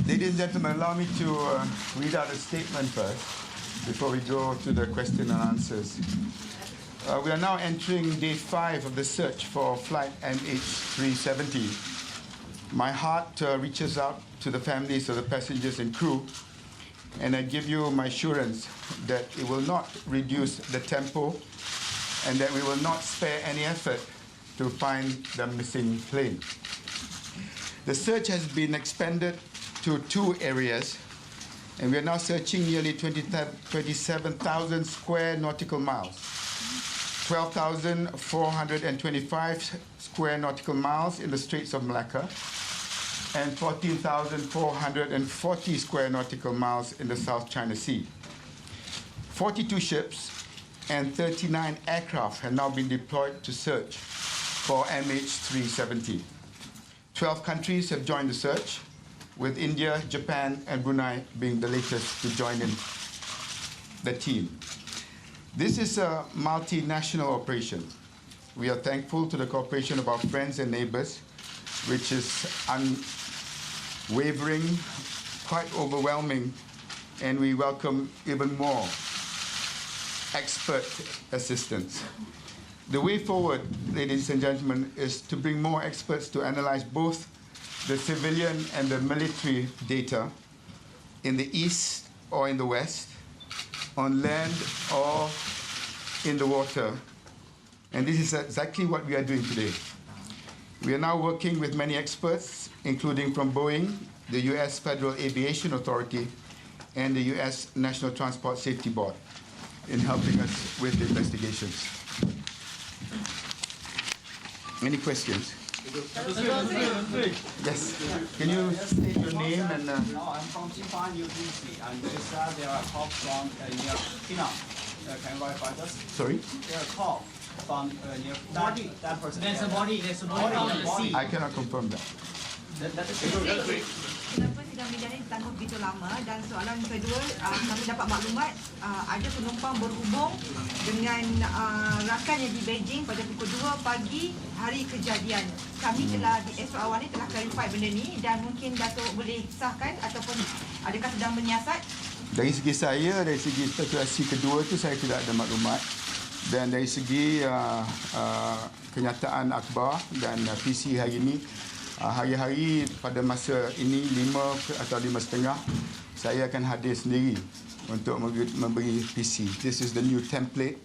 Ladies and gentlemen, allow me to read out a statement first before we go to the question and answers. We are now entering day 5 of the search for flight MH370. My heart reaches out to the families of the passengers and crew, and I give you my assurance that it will not reduce the tempo and that we will not spare any effort to find the missing plane. The search has been expanded to 2 areas, and we are now searching nearly 27,000 square nautical miles, 12,425 square nautical miles in the Straits of Malacca, and 14,440 square nautical miles in the South China Sea. 42 ships and 39 aircraft have now been deployed to search for MH370. 12 countries have joined the search, with India, Japan, and Brunei being the latest to join in the team. This is a multinational operation. We are thankful to the cooperation of our friends and neighbors, which is unwavering, quite overwhelming, and we welcome even more expert assistance. The way forward, ladies and gentlemen, is to bring more experts to analyze both the civilian and the military data in the east or in the west, on land or in the water. And this is exactly what we are doing today. We are now working with many experts, including from Boeing, the US Federal Aviation Authority, and the US National Transport Safety Board in helping us with the investigations. Any questions? Yes. Can you state your name and? No, I'm from Xinhua University, and there are talks from near China. Can you verify this? Sorry? There are talks from near that person. There's a body on the sea. I cannot confirm that. Kenapa sidang media ini ditangguh begitu lama? Dan soalan kedua, kami dapat maklumat ada penumpang berhubung dengan rakannya di Beijing pada pukul 2 pagi hari kejadian. Kami telah di esok awal ni telah clarify benda ni, dan mungkin Datuk boleh sahkan ataupun adakah sedang menyiasat? Dari segi saya, dari segi spekulasi kedua tu saya tidak ada maklumat. Dan dari segi kenyataan akhbar dan PC hari ini, hari-hari pada masa ini 5 atau 5.30 saya akan hadir sendiri untuk memberi PC. This is the new template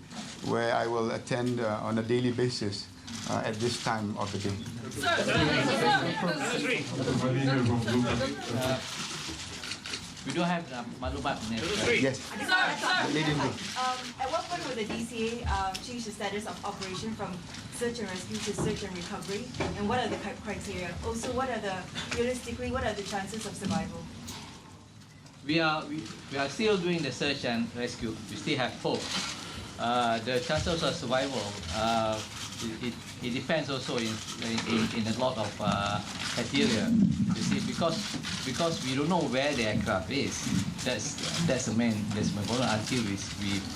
where I will attend on a daily basis at this time of the day. We don't have maklumat on it. Yes. At what point will the DCA change the status of operation from search and rescue to search and recovery? And what are the criteria? Also, realistically, what are the chances of survival? We are still doing the search and rescue. We still have hope. The chances of survival, it depends also in a lot of criteria. You see, because we don't know where the aircraft is. That's the main problem. Until we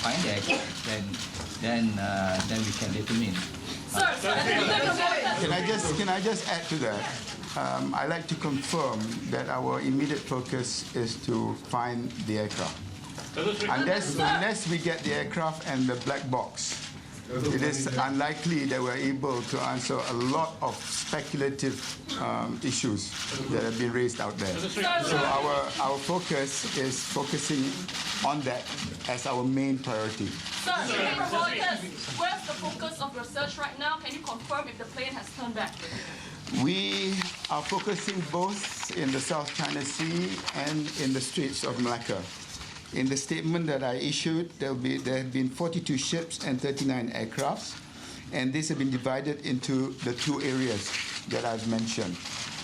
find the aircraft, then we can determine. Can I just add to that? I like to confirm that our immediate focus is to find the aircraft. Unless we get the aircraft and the black box, it is unlikely that we're able to answer a lot of speculative issues that have been raised out there. So our focus is focusing on that as our main priority. Sir, where's the focus of your search right now? Can you confirm if the plane has turned back? We are focusing both in the South China Sea and in the Straits of Malacca. In the statement that I issued, there have been 42 ships and 39 aircrafts, and these have been divided into the 2 areas that I've mentioned.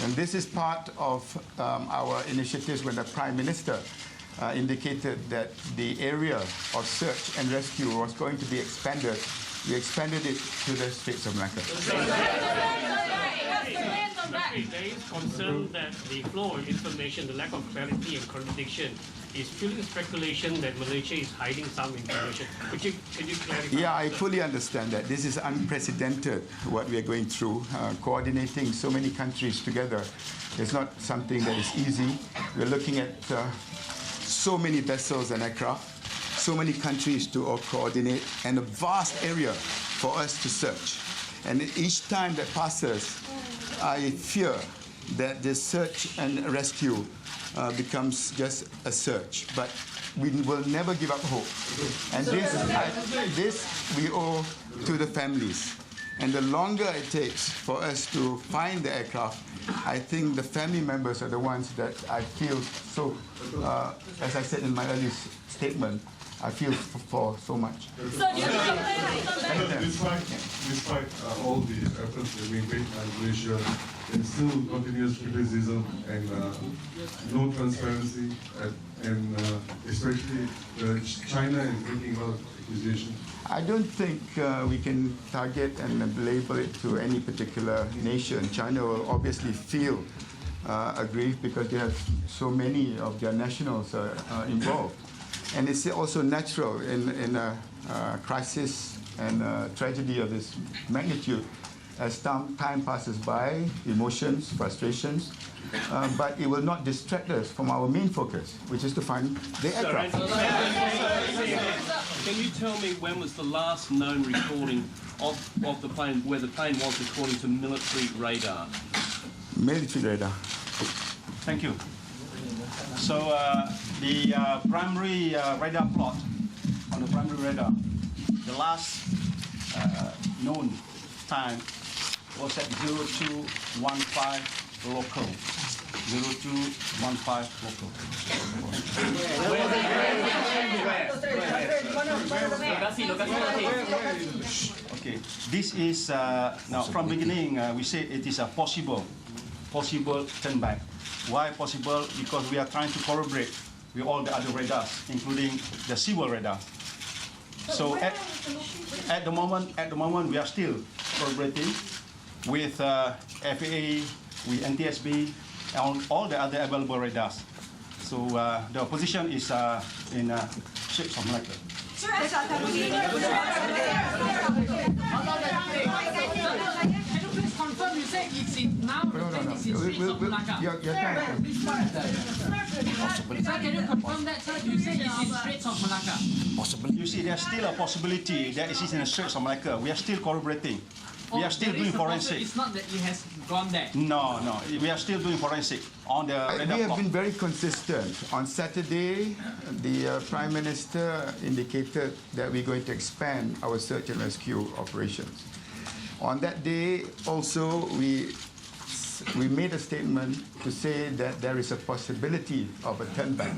And this is part of our initiatives when the Prime Minister indicated that the area of search and rescue was going to be expanded. We expanded it to the Straits of Malacca. back. There is concern that the flow of information, the lack of clarity and contradiction is fueling speculation that Malaysia is hiding some information. Could you clarify? Yeah, I sir? fully understand that. This is unprecedented, what we are going through. Coordinating so many countries together is not something that is easy. We're looking at so many vessels and aircraft, so many countries to all coordinate, and a vast area for us to search. And each time that passes, I fear that the search and rescue becomes just a search. But we will never give up hope. And this we owe to the families. And the longer it takes for us to find the aircraft, I think the family members are the ones that I feel so, as I said in my earlier statement, I feel for so much. So do you think the plane will come back? Despite all the efforts that we made by Malaysia, there's still continuous criticism and no transparency, and especially China is making a lot of accusations. I don't think we can target and label it to any particular nation. China will obviously feel aggrieved because they have so many of their nationals involved. And it's also natural in a crisis and a tragedy of this magnitude. As time passes by, emotions, frustrations, but it will not distract us from our main focus, which is to find the aircraft. Can you tell me when was the last known recording of the plane, where the plane was according to military radar? Military radar. Thank you. So the primary radar plot on the primary radar, the last known time was at 0215 local. 0215 local. Okay, this is now from beginning we said it is a possible turn back. Why possible? Because we are trying to corroborate with all the other radars, including the civil radar. So at the moment we are still corroborating with FAA, with NTSB, and all the other available radars. So the position is in Straits of Malacca. Confirm, you say it's in now. It's in Straits of Malacca. Your time. Sir, can you confirm that, sir? You say it's in Straits of Malacca. You see, there's still a possibility that it is in the Straits of Malacca. We are still corroborating. We are still doing forensic. It's not that it has gone there. No, we are still doing forensic on the radar We have plot. been very consistent. On Saturday, the Prime Minister indicated that we're going to expand our search and rescue operations. On that day, also, we made a statement to say that there is a possibility of a turn back.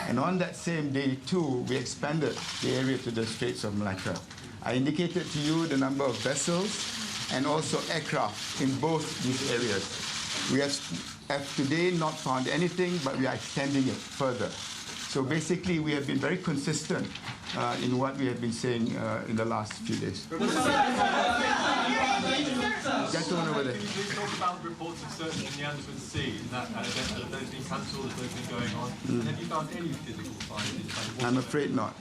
And on that same day, too, we expanded the area to the Straits of Malacca. I indicated to you the number of vessels and also aircraft in both these areas. We have today not found anything, but we are extending it further. So basically, we have been very consistent in what we have been saying in the last few days. Gentleman over there. Can you talk about reports of search in the Andaman Sea and that event that those been cancelled, that those been going on? Have you found any physical findings? I'm afraid not.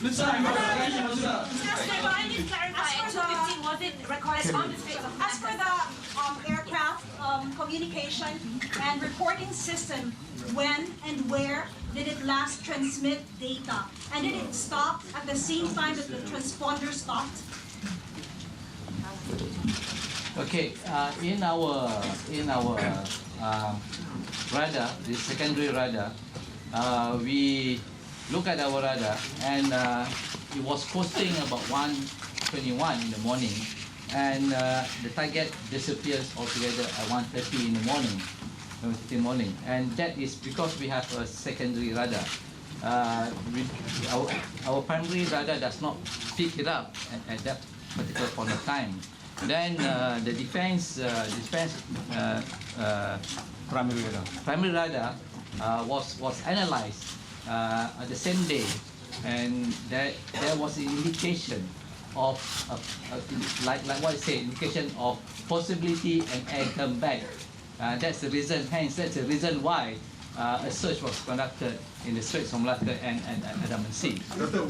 Just I need to clarify. MH370 wasn't recorded on the Straits of As for the aircraft communication and reporting system, when and where did it last transmit data? And did it stop at the same time that the transponder stopped? Okay, in our radar, the secondary radar, we look at our radar, and it was posting about 1:21 in the morning, and the target disappears altogether at 1:30 in the morning. And that is because we have a secondary radar. Our primary radar does not pick it up at that particular point of time. Then the defense primary radar was analyzed at the same day, and there was an indication of like what I say, indication of possibility an air come back That's the reason. Hence, that's the reason why a search was conducted in the Straits of Malacca and Andaman Sea. So if the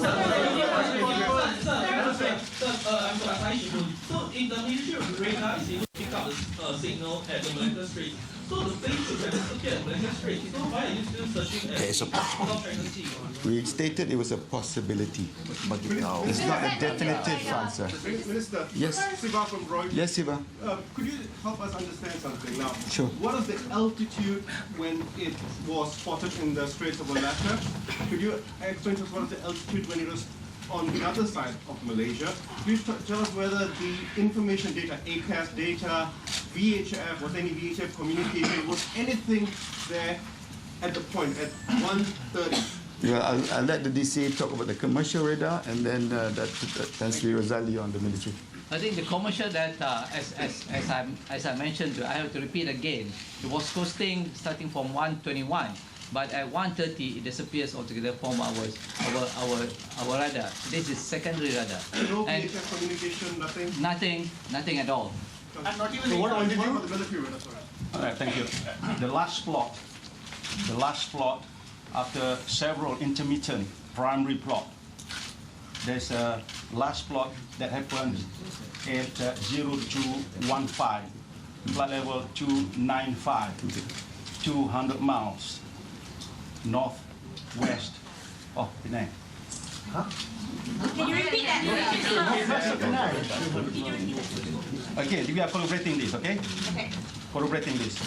military radar is able to pick up the signal at the Malacca Strait, so the plane should have disappeared at Malacca Strait. So why are you still searching at South China Sea? We stated it was a possibility, but it's not a definitive answer. Minister, Yes. Siva from Reuters. Yes, Siva. Could you help us understand something now? Sure. What is the altitude when it was spotted in the Straits of Malacca? Could you explain to us what is the altitude when it was on the other side of Malaysia? Could you tell us whether the information data, ACAS data, VHF, was any VHF communication, was anything there at the point at 1:30? Yeah, I'll let the DCA talk about the commercial radar, and then that's Rosali on the military. I think the commercial data, as I mentioned, I have to repeat again, it was coasting starting from 121, but at 1:30 it disappears altogether from our radar. This is secondary radar. No And VHF communication, nothing? nothing at all. And not even the military radar, sorry. All right, thank you. The last plot, after several intermittent primary plot, there's a last plot that happened at 0215, flight level 295, 200 miles northwest of Penang. Can you repeat that? Okay, we are corroborating this, okay? Okay. Corroborating this.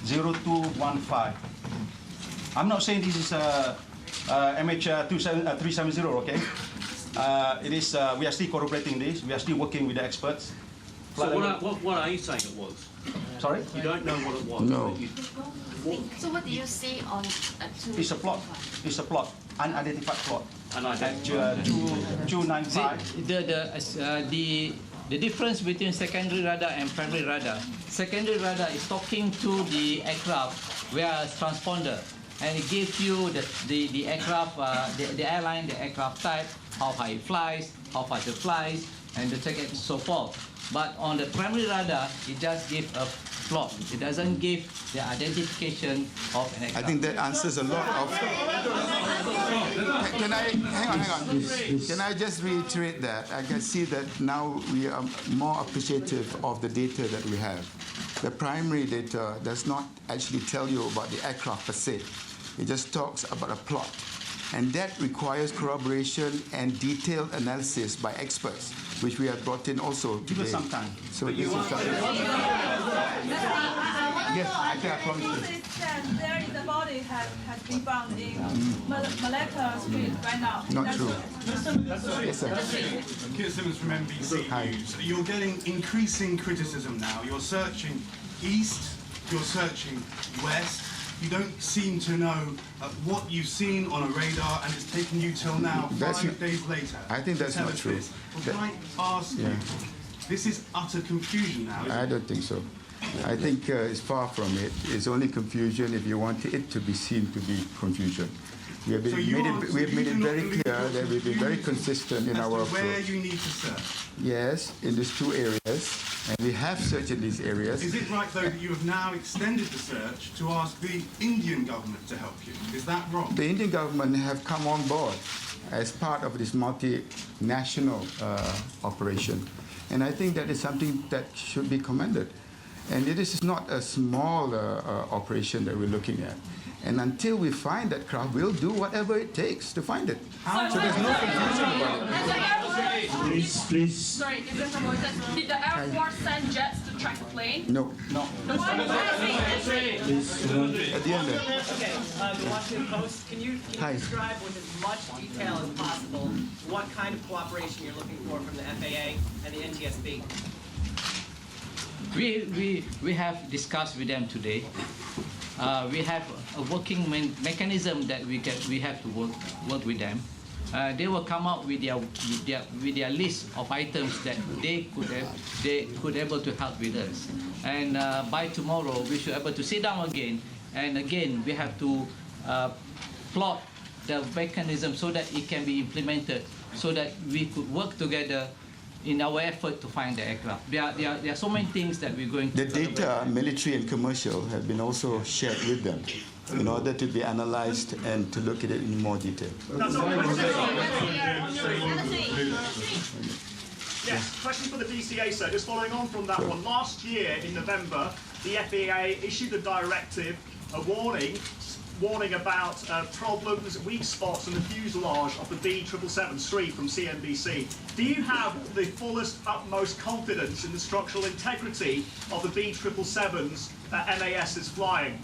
0215. I'm not saying this is MH370, okay? It is. We are still corroborating this. We are still working with the experts. So what are you saying it was? Sorry? You don't know what it was? No. So what do you see on It's a plot. It's a plot. Unidentified plot. At 295. The difference between secondary radar and primary radar. Secondary radar is talking to the aircraft via transponder, and it gives you the aircraft, the airline, the aircraft type, how high it flies, how fast it flies, and the ticket and so forth. But on the primary radar, it just gives a plot. It doesn't give the identification of an aircraft. I think that answers a lot of. Can I hang on? Can I just reiterate that? I can see that now we are more appreciative of the data that we have. The primary data does not actually tell you about the aircraft per se. It just talks about a plot. And that requires corroboration and detailed analysis by experts, which we have brought in also today. Give us some time. So this is something. Yes, I think I promised you. There is a body has been found in Malacca Street right now. Not true. Yes, sir. Kit Simmons from NBC News. You're getting increasing criticism now. You're searching east, you're searching west. You don't seem to know what you've seen on a radar, and it's taken you till now, 5 days later. I think that's not true. Well, can I ask you, this is utter confusion now, isn't I don't think so. I think it's far from it. It's only confusion if you want it to be seen to be confusion. We have made it very clear that we've been very consistent in our approach. where you need to search? Yes, in these two areas, and we have searched in these areas. Is it right, though, that you have now extended the search to ask the Indian government to help you? Is that wrong? The Indian government have come on board as part of this multinational operation, and I think that is something that should be commended. And this is not a small operation that we're looking at. And until we find that craft, we'll do whatever it takes to find it. So there's no confusion about it. Please. Sorry, did the Air Force send jets to track the plane? No. At the end there. Okay, the Washington Post, can you describe with as much detail as possible what kind of cooperation you're looking for from the FAA and the NTSB? We have discussed with them today. We have a working mechanism that we have to work with them. They will come out with their list of items that they could able to help with us. And by tomorrow we should be able to sit down again. And again we have to plot the mechanism so that it can be implemented, so that we could work together in our effort to find the aircraft. There are so many things that we're going to The data, military and commercial, have been also shared with them in order to be analyzed and to look at it in more detail. Yes, question for the DCA, sir. Just following on from that one. Last year, in November, the FAA issued a directive, a warning about problems, weak spots in the fuselage of the B777 Street from CNBC. Do you have the fullest, utmost confidence in the structural integrity of the B777s that MAS is flying?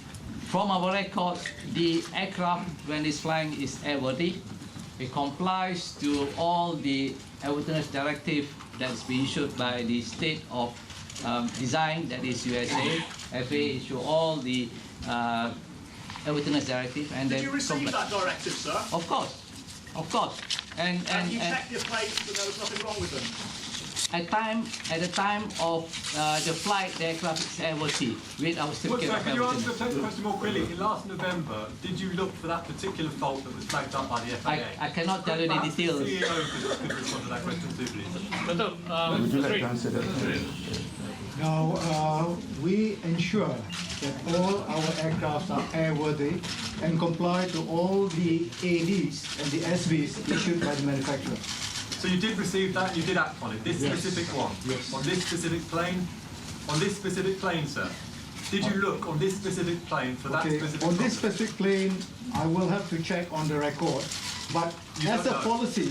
From our records, the aircraft, when it's flying, is airworthy. It complies to all the airworthiness directive that's been issued by the state of design, that is USA. FAA issue all the airworthiness directive. And did you receive that directive, sir? Of course, of course. And you checked your planes and there was nothing wrong with them? At the time of the flight, the aircraft is airworthy with our certificate of Can you answer airworthiness. the question more clearly? Last November, did you look for that particular fault that was flagged up by the FAA? I cannot tell you the details. The CEO could respond to that question too, please. Would you like to answer that? Now, we ensure that all our aircraft are airworthy and comply to all the ADs and the SVs issued by the manufacturer. So you did receive that, you did act on it, this specific one? Yes. On this specific plane? On this specific plane, sir? Did you look on this specific plane for that specific on this problem? specific plane, I will have to check on the record. But as a policy,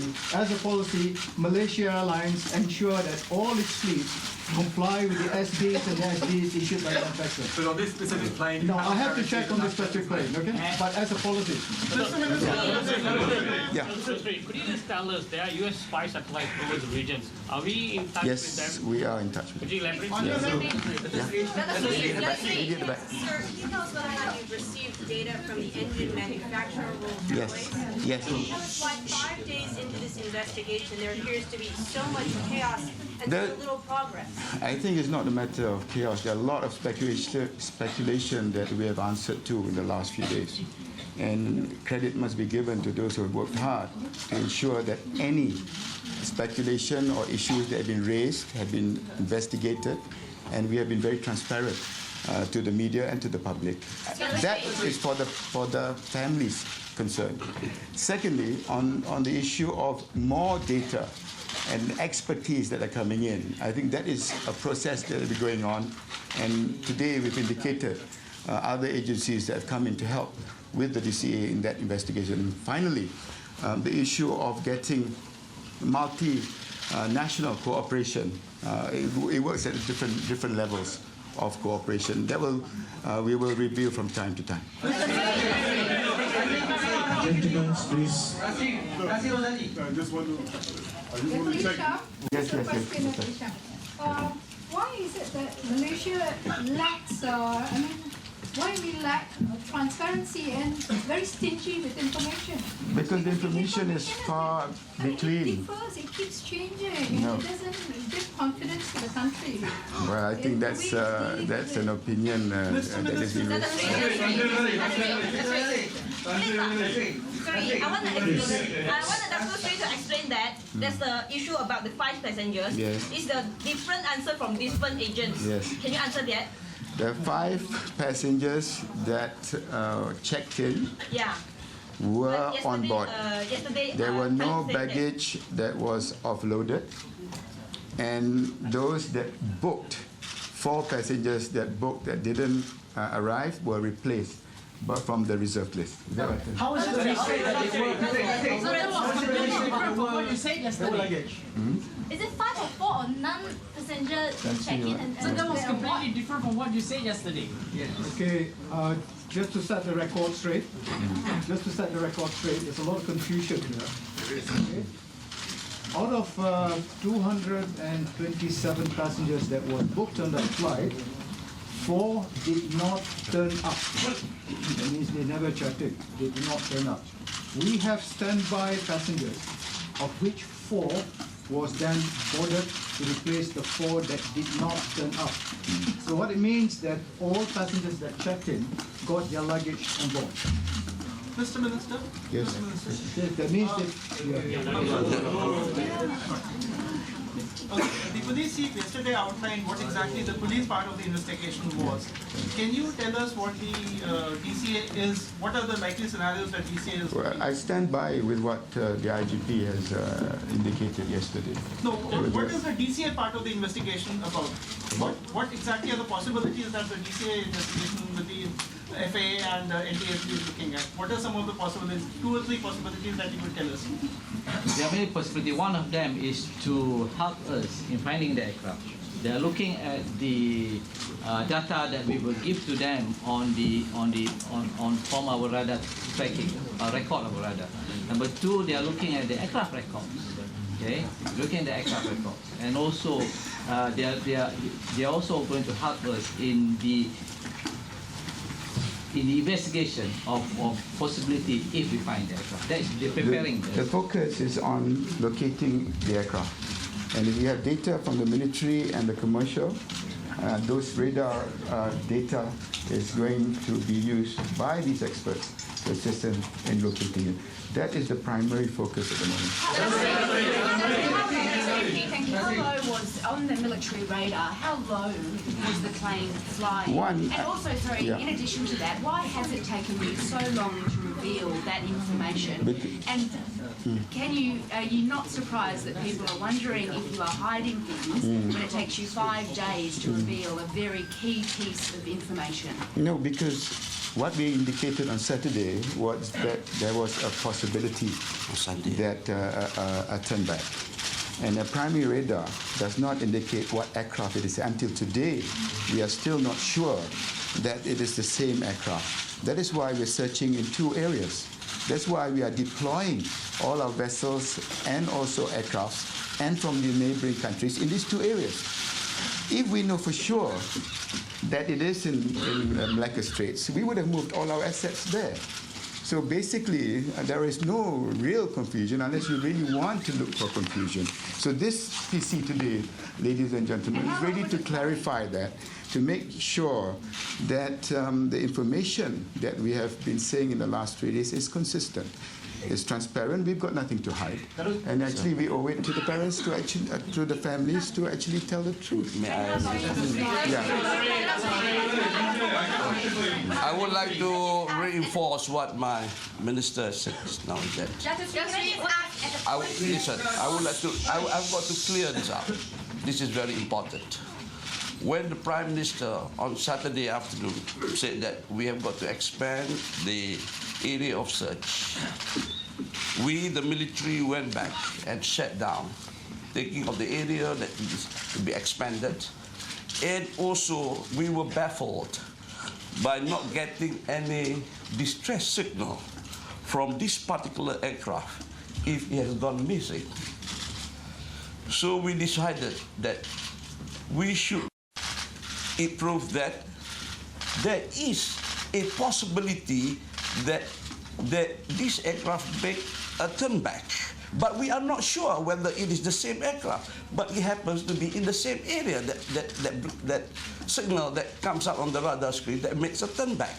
Malaysia Airlines ensure that all its fleet comply with the SBs and the SBs issued by the manufacturer. But on this specific plane... No, I have to check on this specific plane, okay? But as a policy. Could you just tell us, there are US spy satellites over the regions. Are we in touch with Yes, them? we are in touch. Could you elaborate? Yeah. Sir, can you tell us whether or not you've received data from the engine manufacturer Rolls-Royce? Yes, yes. Can you tell us why 5 days into this investigation there appears to be so much chaos and so little progress? I think it's not a matter of chaos. There are a lot of speculation that we have answered to in the last few days. And credit must be given to those who have worked hard to ensure that any speculation or issues that have been raised have been investigated, and we have been very transparent to the media and to the public. That is for the families concerned. Secondly, on the issue of more data and expertise that are coming in, I think that is a process that will be going on. And today we've indicated other agencies that have come in to help with the DCA in that investigation. And finally, the issue of getting multi-national cooperation. It works at different levels of cooperation. That we will review from time to time. Gentlemen, please. I just want to check. Yes. Why is it that Malaysia lacks, why we lack transparency and very stingy with information? Because the information is far between. It keeps changing, No. and it doesn't give confidence to the country. Well, I think that's an opinion that is being raised. Sorry, I want Dr. Sri to explain that. There's the issue about the 5 passengers. Yes. It's the different answer from different agents. Yes. Can you answer that? The 5 passengers that checked in were on board. Yesterday, There were no Khalid said that. baggage that was offloaded, and those that booked, 4 passengers that booked that didn't arrive were replaced, but from the reserve list. Is that right? How is it that you say that they were? That was completely different from what you said yesterday. Is it 5 or 4 or none-passenger check-in? And So that was completely different from what you said yesterday. Okay, just to set the record straight, there's a lot of confusion here. Okay? Out of 227 passengers that were booked on that flight, 4 did not turn up. That means they never checked in. They did not turn up. We have standby passengers, of which 4 was then boarded to replace the 4 that did not turn up. So what it means that all passengers that checked in got their luggage on board. Mr. Minister? Yes. That means that... The police chief yesterday outlined what exactly the police part of the investigation was. Can you tell us what the DCA is? What are the likely scenarios that DCA is? Well, I stand by with what the IGP has indicated yesterday. No, what is the DCA part of the investigation about? What exactly are the possibilities that the DCA investigation with the FAA and NTSB is looking at? What are some of the possibilities, 2 or 3 possibilities that you could tell us? There are many possibilities. One of them is to help us in finding the aircraft. They are looking at the data that we will give to them from our radar tracking, record of radar. Number 2, they are looking at the aircraft records. Okay, looking at the aircraft records, and also they are also going to help us in the investigation of possibility if we find the aircraft. They're preparing the focus is on locating the aircraft. And if you have data from the military and the commercial, those radar data is going to be used by these experts to assist them in locating it. That is the primary focus at the moment. Thank you. How low was, on the military radar, how low was the plane flying? And also, sorry, in addition to that, why has it taken you so long to reveal that information? And are you not surprised that people are wondering if you are hiding things when it takes you 5 days to reveal a very key piece of information? No, because what we indicated on Saturday was that there was a possibility that a turnback. And a primary radar does not indicate what aircraft it is. Until today, we are still not sure that it is the same aircraft. That is why we're searching in 2 areas. That's why we are deploying all our vessels and also aircrafts and from the neighboring countries in these 2 areas. If we know for sure that it is in Malacca Straits, we would have moved all our assets there. So basically, there is no real confusion unless you really want to look for confusion. So this PC today, ladies and gentlemen, is ready to clarify that, to make sure that the information that we have been saying in the last 3 days is consistent. It's transparent. We've got nothing to hide, and actually we owe it to the parents to actually, to the families to actually tell the truth. I would like to reinforce what my minister says now. That listen. I've got to clear this up. This is very important. When the Prime Minister on Saturday afternoon said that we have got to expand the area of search, we, the military, went back and sat down, thinking of the area that needs to be expanded. And also, we were baffled by not getting any distress signal from this particular aircraft if it has gone missing. So we decided that we should prove that there is a possibility that this aircraft make a turn back. But we are not sure whether it is the same aircraft, but it happens to be in the same area, that signal that comes up on the radar screen that makes a turn back.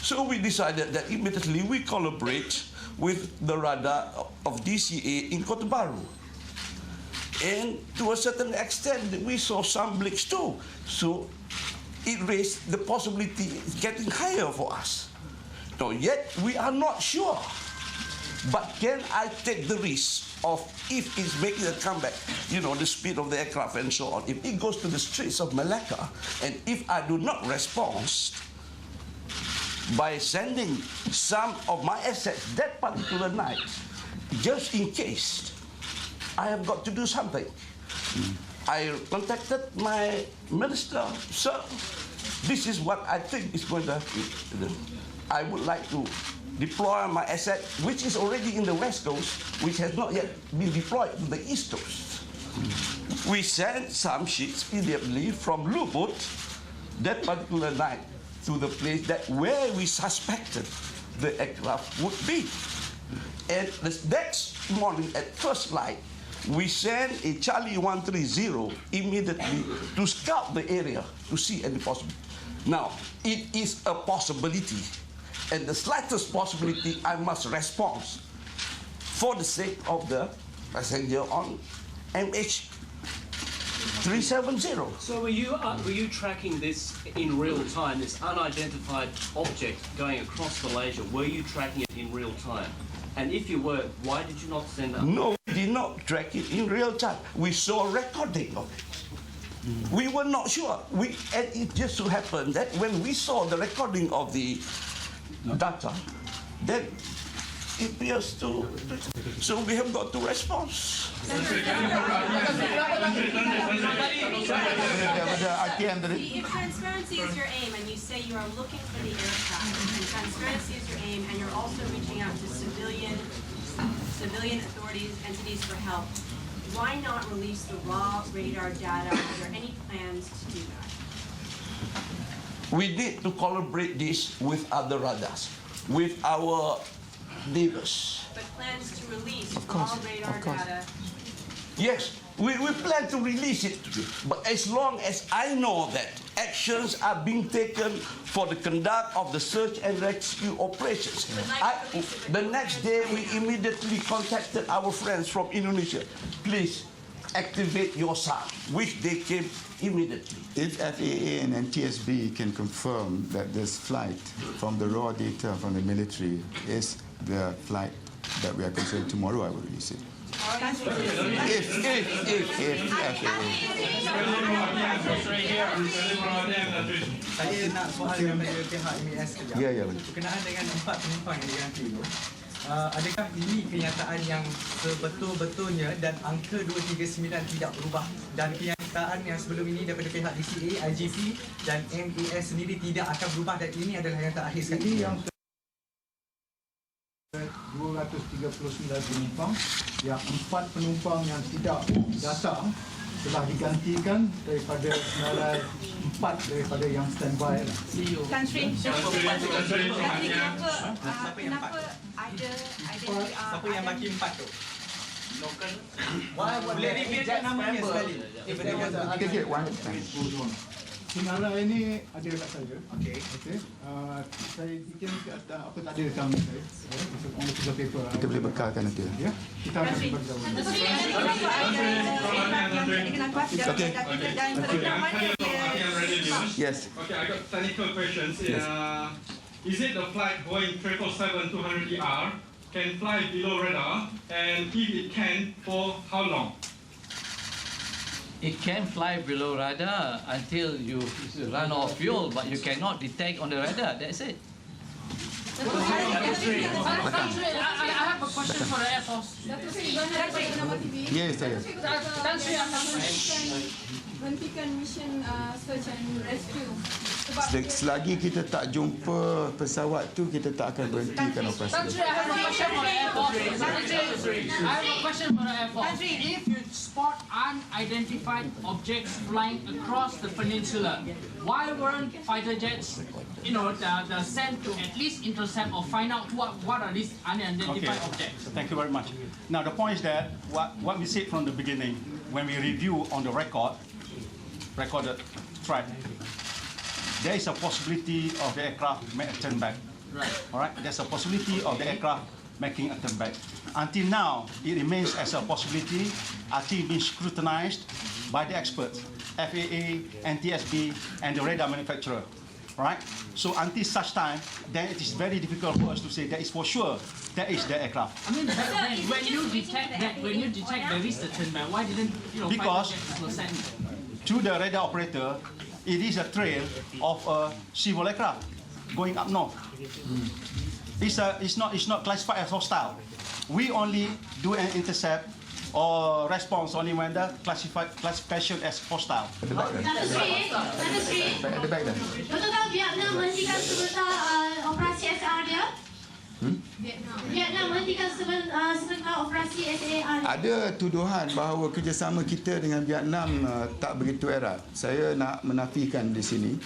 So we decided that immediately we collaborate with the radar of DCA in Kota Baru. And to a certain extent, we saw some blinks too. So it raised the possibility of getting higher for us. Now, yet we are not sure. But can I take the risk of, if it's making a comeback, you know, the speed of the aircraft and so on, if it goes to the Straits of Malacca, and if I do not respond by sending some of my assets that particular night, just in case, I have got to do something. I contacted my minister, sir, this is what I think is going to happen. I would like to deploy my asset, which is already in the West Coast, which has not yet been deployed to the East Coast. We sent some ships immediately from Lubut that particular night to the place that where we suspected the aircraft would be. And the next morning at first light, we sent a Charlie 130 immediately to scout the area to see any possibility. Now, it is a possibility, and the slightest possibility I must respond for the sake of the passenger on MH370. MH370. So were you tracking this in real time, this unidentified object going across Malaysia? Were you tracking it in real time? And if you were, why did you not send up? No, we did not track it in real time. We saw a recording of it. We were not sure. And it just so happened that when we saw the recording of the data, then it appears to. So we have got to respond. If transparency is your aim, and you say you are looking for the aircraft, and transparency is your aim, and you're also reaching out to civilian authorities, entities for help, why not release the raw radar data? Are there any plans to do that? We need to collaborate this with other radars, with our neighbors. But plans to release course, raw radar data? Yes, we plan to release it today. But as long as I know that actions are being taken for the conduct of the search and rescue operations, the next day we immediately contacted our friends from Indonesia. Please activate your SAR, which they came immediately. If FAA and NTSB can confirm that this flight from the raw data from the military is the flight that we are concerned tomorrow, I will release it. If Saya nak soal daripada pihak MAS kejap. Ya. Berkenaan dengan 4 penumpang yang diganti tu. Adakah ini kenyataan yang sebetul-betulnya dan angka 239 tidak berubah, dan kenyataan yang sebelum ini daripada pihak DCA, IGP dan MAS sendiri tidak akan berubah, dan ini adalah yang terakhir sekali? Yang 239 penumpang, yang 4 penumpang yang tidak datang telah digantikan daripada 4 daripada yang standby. Tan Sri, kenapa ada siapa yang baki 4 tu? Boleh repeat namanya sekali. Kita get one time. Sinara ini ada kat saya. Okey. Saya bikin apa tak ada dalam saya. On the piece of paper. Kita boleh bekalkan nanti. Ya. Kita akan bagi tahu. Okay. Yes. Okay, I got technical questions. Yes. Is it the flight Boeing 777-200ER can fly below radar, and if it can, for how long? It can fly below radar until you run out of fuel, but you cannot detect on the radar. That's it. I have a question for the Air Force. Yes, saya. Hentikan mission search and rescue. Selagi kita tak jumpa pesawat tu, kita tak akan berhentikan operasi. I have a question for the Air Force. If you spot unidentified objects flying across the peninsula, why weren't fighter jets, sent to at least intercept or find out what are these unidentified objects? Thank you very much. Now the point is that what we said from the beginning, when we review on the recorded track, there is a possibility of the aircraft make a turn back. Right. All right. There's a possibility of the aircraft making a turn back. Until now, it remains as a possibility until being scrutinized by the experts, FAA, NTSB, and the radar manufacturer. Right. So until such time, then it is very difficult for us to say that is for sure that is the aircraft. I mean, when you detect there is a turn back, why didn't because fighter jets send? to the radar operator, it is a trail of a civil aircraft going up north. It's not classified as hostile. We only do an intercept or response only when the classification as hostile. Betulkah Vietnam menghentikan sebentar operasi SAR dia? Vietnam menghentikan sebentar operasi SAR. Ada tuduhan bahawa kerjasama kita dengan Vietnam tak begitu erat. Saya nak menafikan di sini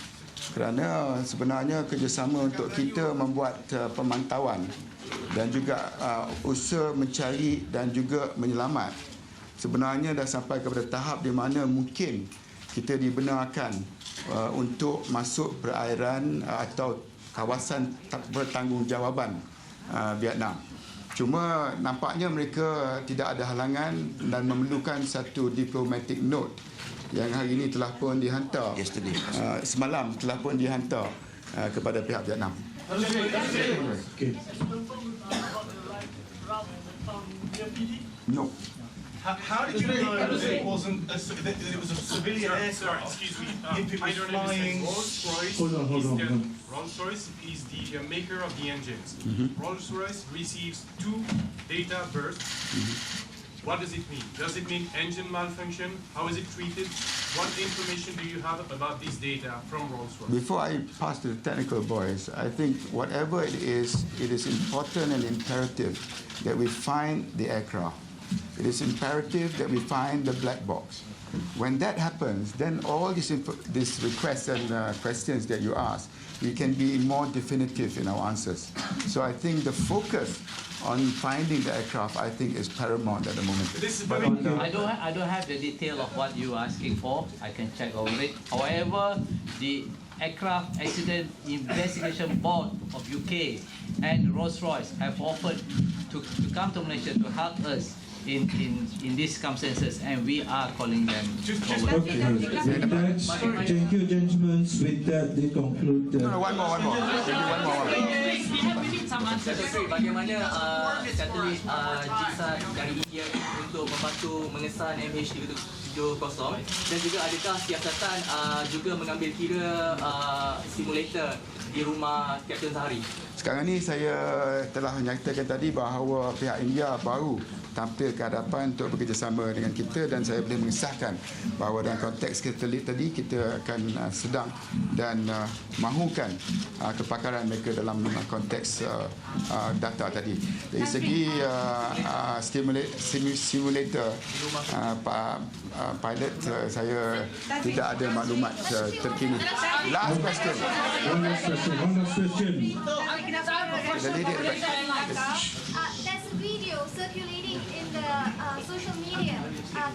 kerana sebenarnya kerjasama untuk kita membuat pemantauan dan juga usaha mencari dan juga menyelamat sebenarnya dah sampai kepada tahap di mana mungkin kita dibenarkan untuk masuk perairan atau kawasan bertanggungjawab Vietnam. Cuma nampaknya mereka tidak ada halangan dan memerlukan satu diplomatic note yang hari ini telah pun dihantar, semalam telah pun dihantar kepada pihak Vietnam. Okay. No. How did you know that it wasn't that it was a civilian aircraft? Excuse me. If it I was don't flying. Rolls-Royce Hold on. Rolls-Royce is the maker of the engines. Mm-hmm. Rolls-Royce receives 2 data bursts. What does it mean? Does it mean engine malfunction? How is it treated? What information do you have about this data from Rolls-Royce? Before I pass to the technical boys, I think whatever it is important and imperative that we find the aircraft. It is imperative that we find the black box. When that happens, then all these requests and questions that you ask, we can be more definitive in our answers. So I think the focus on finding the aircraft, I think, is paramount at the moment. I don't have the detail of what you are asking for. I can check over it. However, the Aircraft Accident Investigation Board of UK and Rolls-Royce have offered to come to Malaysia to help us in these circumstances, and we are calling them forward. Okay. Thank you, gentlemen. With that, they conclude. One more. We have some answers. Bagaimana satelit GSAT dari India untuk membantu mengesan MH370 dan juga adakah siasatan juga mengambil kira simulator di rumah Kapten Zahari? Sekarang ni saya telah menyatakan tadi bahawa pihak India baru tampil ke hadapan untuk bekerjasama dengan kita, dan saya boleh mengesahkan bahawa dalam konteks satelit tadi kita akan sedang dan mahukan kepakaran mereka dalam konteks data tadi. Dari segi simulator pilot, saya tidak ada maklumat terkini. Last question. One last question. There's a video circulating in the social media.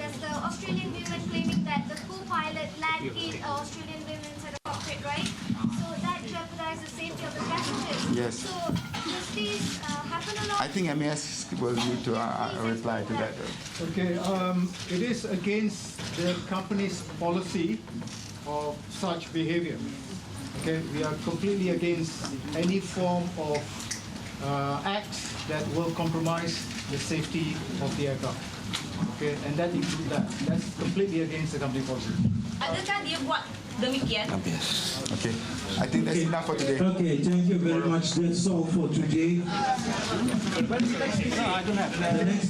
There's the Australian women claiming that the co-pilot landed Australian women inside the cockpit, right? So that jeopardizes the safety of the passengers. Yes. So does this happen a lot? I think MAS will need to reply to that. Okay, it is against the company's policy of such behavior. Okay, we are completely against any form of acts that will compromise the safety of the aircraft. Okay, and that includes that. That's completely against the company policy. Adakah dia buat demikian? Okay, I think that's enough for today. Okay, thank you very much. That's all for today. No, I don't have. The next